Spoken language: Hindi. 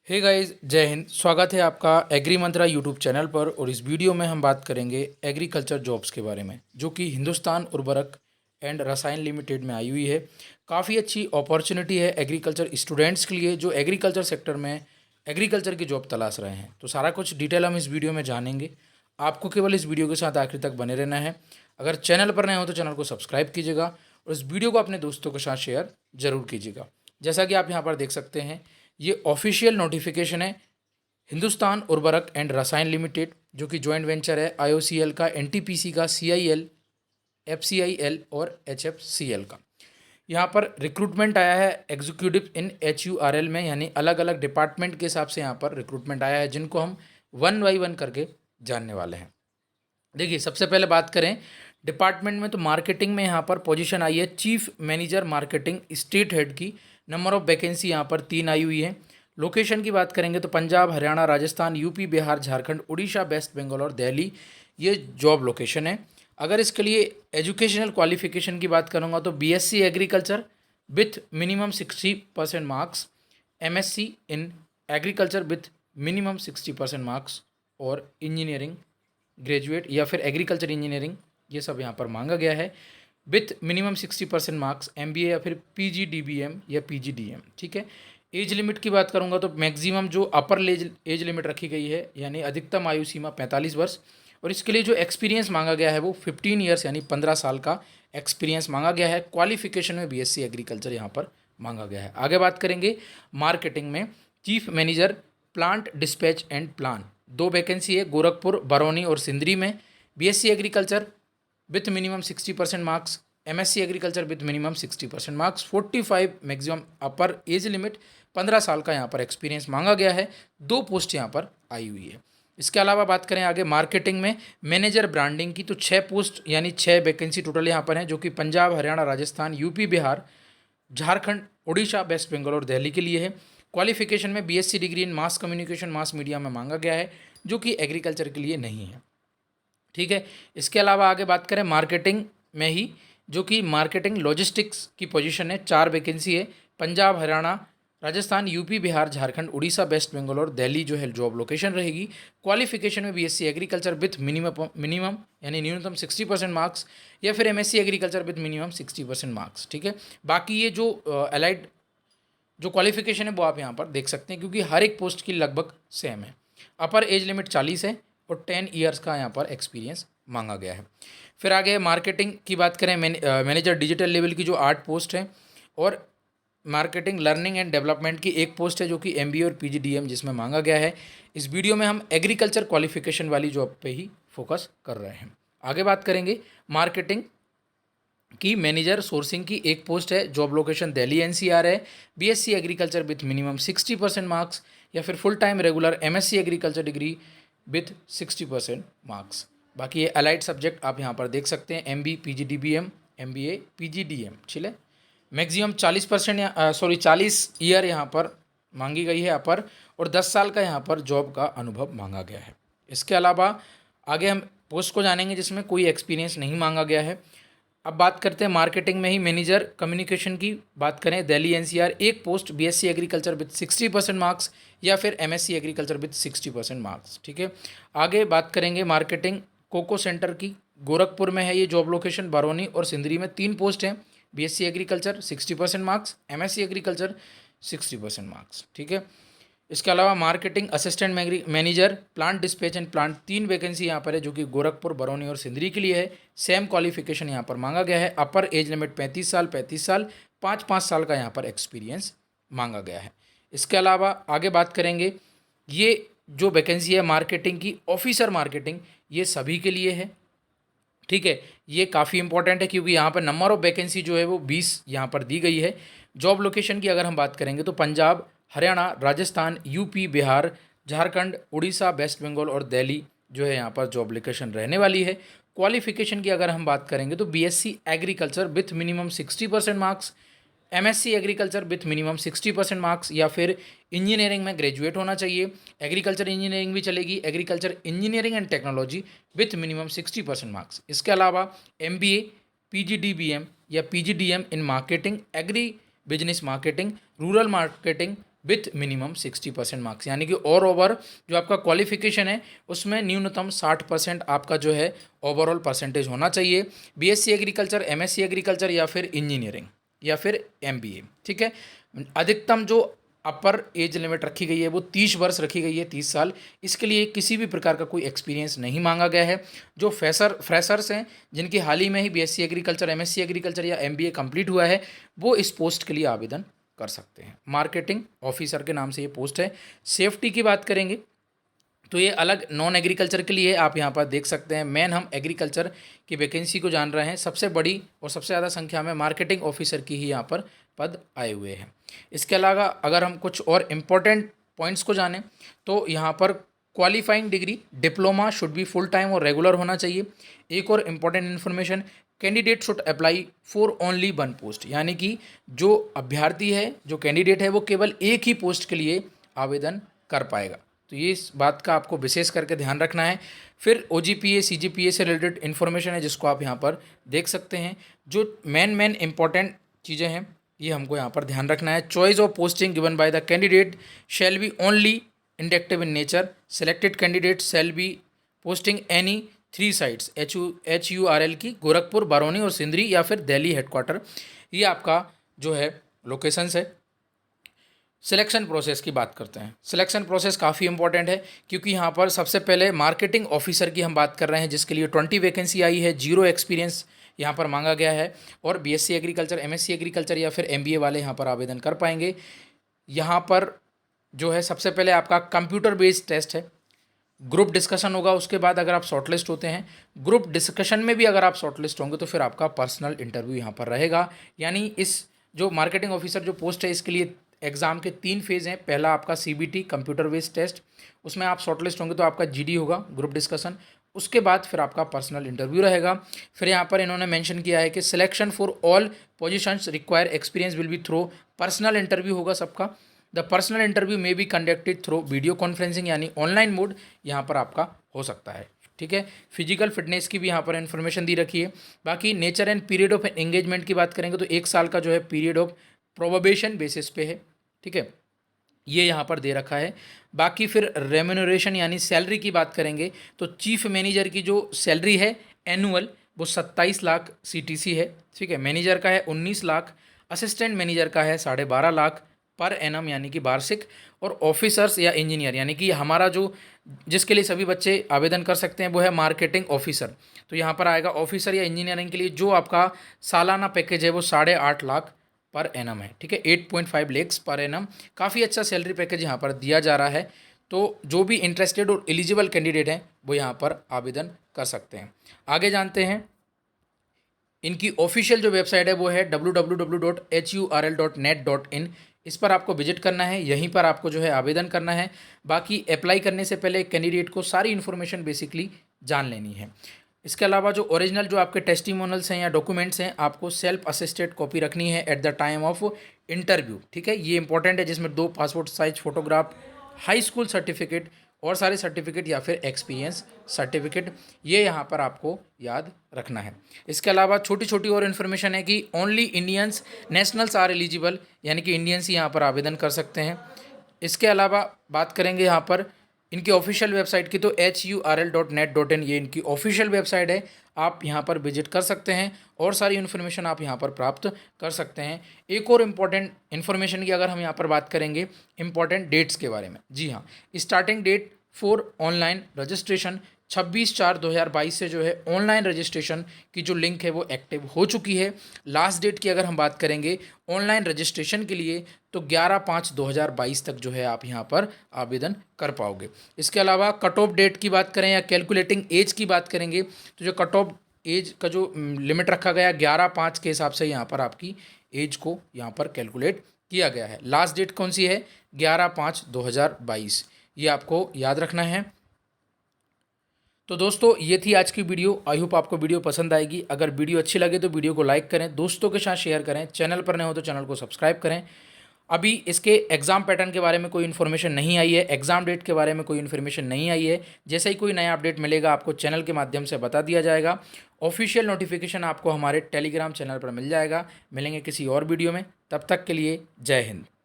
हे गाइस, जय हिंद। स्वागत है आपका एग्री मंत्रा यूट्यूब चैनल पर। और इस वीडियो में हम बात करेंगे एग्रीकल्चर जॉब्स के बारे में, जो कि हिंदुस्तान उर्वरक एंड रसायन लिमिटेड में आई हुई है। काफ़ी अच्छी अपॉर्चुनिटी है एग्रीकल्चर स्टूडेंट्स के लिए जो एग्रीकल्चर सेक्टर में एग्रीकल्चर की जॉब तलाश रहे हैं। तो सारा कुछ डिटेल हम इस वीडियो में जानेंगे। आपको केवल इस वीडियो के साथ आखिर तक बने रहना है। अगर चैनल पर नए हो तो चैनल को सब्सक्राइब कीजिएगा और इस वीडियो को अपने दोस्तों के साथ शेयर जरूर कीजिएगा। जैसा कि आप यहाँ पर देख सकते हैं, ये ऑफिशियल नोटिफिकेशन है हिंदुस्तान उर्वरक एंड रसायन लिमिटेड, जो कि जॉइंट वेंचर है आईओसीएल का, एनटीपीसी का, सीआईएल, एफसीआईएल और एचएफसीएल का। यहाँ पर रिक्रूटमेंट आया है एग्जीक्यूटिव इन एचयूआरएल में, यानी अलग अलग डिपार्टमेंट के हिसाब से यहाँ पर रिक्रूटमेंट आया है, जिनको हम वन बाई वन करके जानने वाले हैं। देखिए, सबसे पहले बात करें डिपार्टमेंट में, तो मार्केटिंग में यहाँ पर पोजीशन आई है chief manager marketing state head की। नंबर ऑफ वैकेंसी यहाँ पर 3 आई हुई है। लोकेशन की बात करेंगे तो पंजाब, हरियाणा, राजस्थान, यूपी, बिहार, झारखंड, उड़ीसा, वेस्ट बंगाल और दिल्ली, ये जॉब लोकेशन है। अगर इसके लिए एजुकेशनल क्वालिफिकेशन की बात करूँगा तो BSc agriculture with minimum 60% marks, MSc in agriculture with minimum 60% marks, और इंजीनियरिंग ग्रेजुएट या फिर एग्रीकल्चर इंजीनियरिंग, ये सब यहाँ पर मांगा गया है विथ मिनिमम 60% मार्क्स, एमबीए या फिर पीजीडीबीएम या पीजीडीएम। ठीक है। एज लिमिट की बात करूँगा तो मैक्सिमम जो अपर एज लिमिट रखी गई है, यानी अधिकतम आयु सीमा 45 वर्ष, और इसके लिए जो एक्सपीरियंस मांगा गया है वो 15 ईयर्स यानी 15 साल का एक्सपीरियंस मांगा गया है। क्वालिफिकेशन में बीएससी एग्रीकल्चर यहाँ पर मांगा गया है। आगे बात करेंगे मार्केटिंग में, chief manager plant dispatch and plan, 2 vacancy है गोरखपुर, बरौनी और सिंदरी में। BSc agriculture with minimum 60% marks, MSc agriculture with minimum 60% marks, 45 maximum upper age limit, 15 साल का यहाँ पर एक्सपीरियंस मांगा गया है। 2 पोस्ट यहाँ पर आई हुई है। इसके अलावा बात करें आगे मार्केटिंग में मैनेजर ब्रांडिंग की, तो 6 पोस्ट यानी 6 वैकेंसी टोटल यहाँ पर हैं, जो कि पंजाब, हरियाणा, राजस्थान, यूपी, बिहार, झारखंड, उड़ीसा, वेस्ट बंगाल और दिल्ली के लिए है। क्वालिफिकेशन में BSc degree in mass communication mass media में मांगा गया है, जो कि एग्रीकल्चर के लिए नहीं है। ठीक है। इसके अलावा आगे बात करें मार्केटिंग में ही, जो कि मार्केटिंग लॉजिस्टिक्स की पोजीशन है, 4 वैकेंसी है। पंजाब, हरियाणा, राजस्थान, यूपी, बिहार, झारखंड, उड़ीसा, वेस्ट बंगाल और दिल्ली जो है जॉब लोकेशन रहेगी। क्वालिफिकेशन में बीएससी एग्रीकल्चर विथ मिनिमम यानी न्यूनतम 60% मार्क्स, या फिर MSc agriculture with minimum 60% marks. ठीक है। बाकी ये जो अलाइड जो क्वालिफिकेशन है वो आप यहाँ पर देख सकते हैं, क्योंकि हर एक पोस्ट की लगभग सेम है। अपर एज लिमिट 40 है और 10 ईयर्स का यहाँ पर एक्सपीरियंस मांगा गया है। फिर आगे मार्केटिंग की बात करें, मैनेजर डिजिटल लेवल की जो 8 पोस्ट है, और मार्केटिंग लर्निंग एंड डेवलपमेंट की 1 पोस्ट है, जो कि एमबीए और पीजीडीएम जिसमें मांगा गया है। इस वीडियो में हम एग्रीकल्चर क्वालिफिकेशन वाली जॉब पे ही फोकस कर रहे हैं। आगे बात करेंगे मार्केटिंग की मैनेजर सोर्सिंग की 1 पोस्ट है, जॉब लोकेशन दिल्ली एनसीआर है। BSc agriculture with minimum 60% marks, या फिर full time regular MSc agriculture degree with 60% marks. बाकी ये अलाइड सब्जेक्ट आप यहाँ पर देख सकते हैं, एमबी, पीजीडीबीएम, एमबीए, पीजीडीएम। ठीक है। मैक्सिमम 40% 40 ईयर यहाँ पर मांगी गई है अपर, और 10 साल का यहाँ पर जॉब का अनुभव मांगा गया है। इसके अलावा आगे हम पोस्ट को जानेंगे जिसमें कोई एक्सपीरियंस नहीं मांगा गया है। अब बात करते हैं मार्केटिंग में ही मैनेजर कम्युनिकेशन की बात करें, Delhi NCR, 1 post BSc agriculture with 60% marks, या फिर एमएससी एग्रीकल्चर विथ 60% मार्क्स। ठीक है। आगे बात करेंगे मार्केटिंग कोको सेंटर की, गोरखपुर में है ये जॉब लोकेशन, बरौनी और सिंदरी में 3 पोस्ट हैं। BSc agriculture 60% marks, MSc agriculture 60% marks. ठीक है। इसके अलावा marketing assistant manager plant dispatch and plant, 3 vacancy यहाँ पर है, जो कि गोरखपुर, बरौनी और सिंदरी के लिए है। सेम क्वालिफिकेशन यहाँ पर मांगा गया है। अपर एज लिमिट 35 साल, 5 साल का यहाँ पर एक्सपीरियंस मांगा गया है। इसके अलावा आगे बात करेंगे, ये जो वैकेंसी है मार्केटिंग की ऑफिसर मार्केटिंग, ये सभी के लिए है। ठीक है। ये काफ़ी इंपॉर्टेंट है, क्योंकि यहाँ पर नंबर ऑफ वैकेंसी जो है वो 20 यहाँ पर दी गई है। जॉब लोकेशन की अगर हम बात करेंगे तो पंजाब, हरियाणा, राजस्थान, यूपी, बिहार, झारखंड, उड़ीसा, वेस्ट बंगाल और दिल्ली जो है यहाँ पर जॉब लोकेशन रहने वाली है। क्वालिफिकेशन की अगर हम बात करेंगे तो BSc agriculture with minimum 60% marks, MSc agriculture with minimum 60% marks, या फिर इंजीनियरिंग में ग्रेजुएट होना चाहिए। एग्रीकल्चर इंजीनियरिंग भी चलेगी, agriculture engineering and technology with minimum 60% marks. इसके अलावा एमबीए, पीजीडीबीएम या PGDM in marketing, agri business marketing, rural marketing, with minimum 60% marks, यानी कि और ओवर जो आपका क्वालिफिकेशन है उसमें न्यूनतम 60% आपका जो है ओवरऑल परसेंटेज होना चाहिए। बीएससी एग्रीकल्चर, एमएससी एग्रीकल्चर या फिर इंजीनियरिंग या फिर एमबीए, ठीक है। अधिकतम जो अपर एज लिमिट रखी गई है वो 30 वर्ष रखी गई है, 30 साल। इसके लिए किसी भी प्रकार का कोई एक्सपीरियंस नहीं मांगा गया है। जो फ्रेशर्स हैं जिनकी हाल ही में ही बीएससी एग्रीकल्चर, एमएससी एग्रीकल्चर या एमबीए कंप्लीट हुआ है, वो इस पोस्ट के लिए आवेदन कर सकते हैं। मार्केटिंग ऑफिसर के नाम से ये पोस्ट है। सेफ्टी की बात करेंगे तो ये अलग नॉन एग्रीकल्चर के लिए आप यहाँ पर देख सकते हैं। मेन हम एग्रीकल्चर की वैकेंसी को जान रहे हैं। सबसे बड़ी और सबसे ज़्यादा संख्या में मार्केटिंग ऑफिसर की ही यहाँ पर पद आए हुए हैं। इसके अलावा अगर हम कुछ और इम्पोर्टेंट पॉइंट्स को जानें तो यहाँ पर qualifying degree diploma should be full time और रेगुलर होना चाहिए। एक और important information, candidate should apply for only one post, यानी कि जो अभ्यर्थी है, जो कैंडिडेट है, वो केवल एक ही पोस्ट के लिए आवेदन कर पाएगा। तो ये इस बात का आपको विशेष करके ध्यान रखना है। फिर ओजीपीए, सीजीपीए से रिलेटेड इन्फॉर्मेशन है जिसको आप यहाँ पर देख सकते हैं। जो मेन इंपॉर्टेंट चीज़ें हैं ये हमको यहाँ पर ध्यान रखना है। Choice of posting given by the candidate shall be only inductive in nature. Selected candidate shall be posting any 3 sites HURL की, गोरखपुर, बरौनी और सिंदरी या फिर दिल्ली हेडक्वार्टर। ये आपका जो है लोकेशंस है। सिलेक्शन प्रोसेस की बात करते हैं। सिलेक्शन प्रोसेस काफ़ी इंपॉर्टेंट है क्योंकि यहाँ पर सबसे पहले मार्केटिंग ऑफिसर की हम बात कर रहे हैं जिसके लिए 20 वैकेंसी आई है। 0 एक्सपीरियंस यहाँ पर मांगा गया है और बीएससी एग्रीकल्चर, एमएससी एग्रीकल्चर या फिर एमबीए वाले यहाँ पर आवेदन कर पाएंगे। यहाँ पर जो है सबसे पहले आपका कंप्यूटर बेस्ड टेस्ट है, ग्रुप डिस्कशन होगा। उसके बाद अगर आप शॉर्टलिस्ट होते हैं, ग्रुप डिस्कशन में भी अगर आप शॉर्टलिस्ट होंगे तो फिर आपका पर्सनल इंटरव्यू यहाँ पर रहेगा। यानी इस जो मार्केटिंग ऑफिसर जो पोस्ट है इसके लिए एग्ज़ाम के 3 फेज़ हैं। पहला आपका सीबीटी कंप्यूटर बेस्ड टेस्ट, उसमें आप शॉर्टलिस्ट होंगे तो आपका जीडी होगा, ग्रुप डिस्कशन। उसके बाद फिर आपका पर्सनल इंटरव्यू रहेगा। फिर यहाँ पर इन्होंने मेंशन किया है कि selection for all positions require experience will be through personal interview होगा सबका। द पर्सनल इंटरव्यू में be conducted through video conferencing, यानी ऑनलाइन मोड यहाँ पर आपका हो सकता है, ठीक है। फिजिकल फिटनेस की भी यहाँ पर इन्फॉर्मेशन दी रखी है। बाकी nature and period of engagement की बात करेंगे तो 1 साल का जो है पीरियड ऑफ प्रोबेशन बेसिस पे है, ठीक है, ये यहाँ पर दे रखा है। बाकी फिर रेम्यूनरेशन यानी सैलरी की बात करेंगे तो चीफ मैनेजर की जो सैलरी है एनुअल वो 27 लाख सीटीसी है, ठीक है। मैनेजर का है 19 लाख, असिस्टेंट मैनेजर का है 12.5 लाख पर एनम यानी कि वार्षिक। और ऑफिसर्स या इंजीनियर यानी कि हमारा जो जिसके लिए सभी बच्चे आवेदन कर सकते हैं वो है मार्केटिंग ऑफिसर। तो यहाँ पर आएगा ऑफिसर या इंजीनियरिंग के लिए जो आपका सालाना पैकेज है वो 8.5 लाख पर एनम है, ठीक है, 8.5 लेक्स पर एनम। काफ़ी अच्छा सैलरी पैकेज यहाँ पर दिया जा रहा है। तो जो भी इंटरेस्टेड और एलिजिबल कैंडिडेट हैं वो यहाँ पर आवेदन कर सकते हैं। आगे जानते हैं इनकी ऑफिशियल जो वेबसाइट है वो है www.hurl.net.in। इस पर आपको विजिट करना है, यहीं पर आपको जो है आवेदन करना है। बाकी अप्लाई करने से पहले कैंडिडेट को सारी इन्फॉर्मेशन बेसिकली जान लेनी है। इसके अलावा जो ओरिजिनल जो आपके टेस्टिमोनल्स हैं या डॉक्यूमेंट्स हैं आपको सेल्फ असिस्टेड कॉपी रखनी है at the time of interview, ठीक है, ये इंपॉर्टेंट है। जिसमें 2 passport size photograph, high school certificate और सारे सर्टिफिकेट या फिर एक्सपीरियंस सर्टिफिकेट, ये यहाँ पर आपको याद रखना है। इसके अलावा छोटी छोटी और इन्फॉर्मेशन है कि only Indians nationals are eligible, यानी कि इंडियंस ही यहाँ पर आवेदन कर सकते हैं। इसके अलावा बात करेंगे यहाँ पर इनकी ऑफिशियल वेबसाइट की तो HURL.net.in ये इनकी ऑफिशियल वेबसाइट है। आप यहाँ पर विजिट कर सकते हैं और सारी इन्फॉर्मेशन आप यहाँ पर प्राप्त कर सकते हैं। एक और इम्पॉर्टेंट इन्फॉर्मेशन की अगर हम यहाँ पर बात करेंगे इम्पॉर्टेंट डेट्स के बारे में, जी हाँ, starting date for online registration 26/4/2022 से जो है ऑनलाइन रजिस्ट्रेशन की जो लिंक है वो एक्टिव हो चुकी है। लास्ट डेट की अगर हम बात करेंगे ऑनलाइन रजिस्ट्रेशन के लिए तो 11/5/2022 तक जो है आप यहाँ पर आवेदन कर पाओगे। इसके अलावा कट ऑफ डेट की बात करें या कैलकुलेटिंग एज की बात करेंगे तो जो कट ऑफ एज का जो लिमिट रखा गया 11/5 के हिसाब से यहाँ पर आपकी एज को यहाँ पर कैलकुलेट किया गया है। लास्ट डेट कौन सी है? 11/5/2022, ये आपको याद रखना है। तो दोस्तों ये थी आज की वीडियो। आई होप आपको वीडियो पसंद आएगी। अगर वीडियो अच्छी लगे तो वीडियो को लाइक करें, दोस्तों के साथ शेयर करें, चैनल पर नए हो तो चैनल को सब्सक्राइब करें। अभी इसके एग्ज़ाम पैटर्न के बारे में कोई इन्फॉर्मेशन नहीं आई है, एग्ज़ाम डेट के बारे में कोई इन्फॉर्मेशन नहीं आई है। जैसे ही कोई नया अपडेट मिलेगा आपको चैनल के माध्यम से बता दिया जाएगा। ऑफिशियल नोटिफिकेशन आपको हमारे टेलीग्राम चैनल पर मिल जाएगा। मिलेंगे किसी और वीडियो में, तब तक के लिए जय हिंद।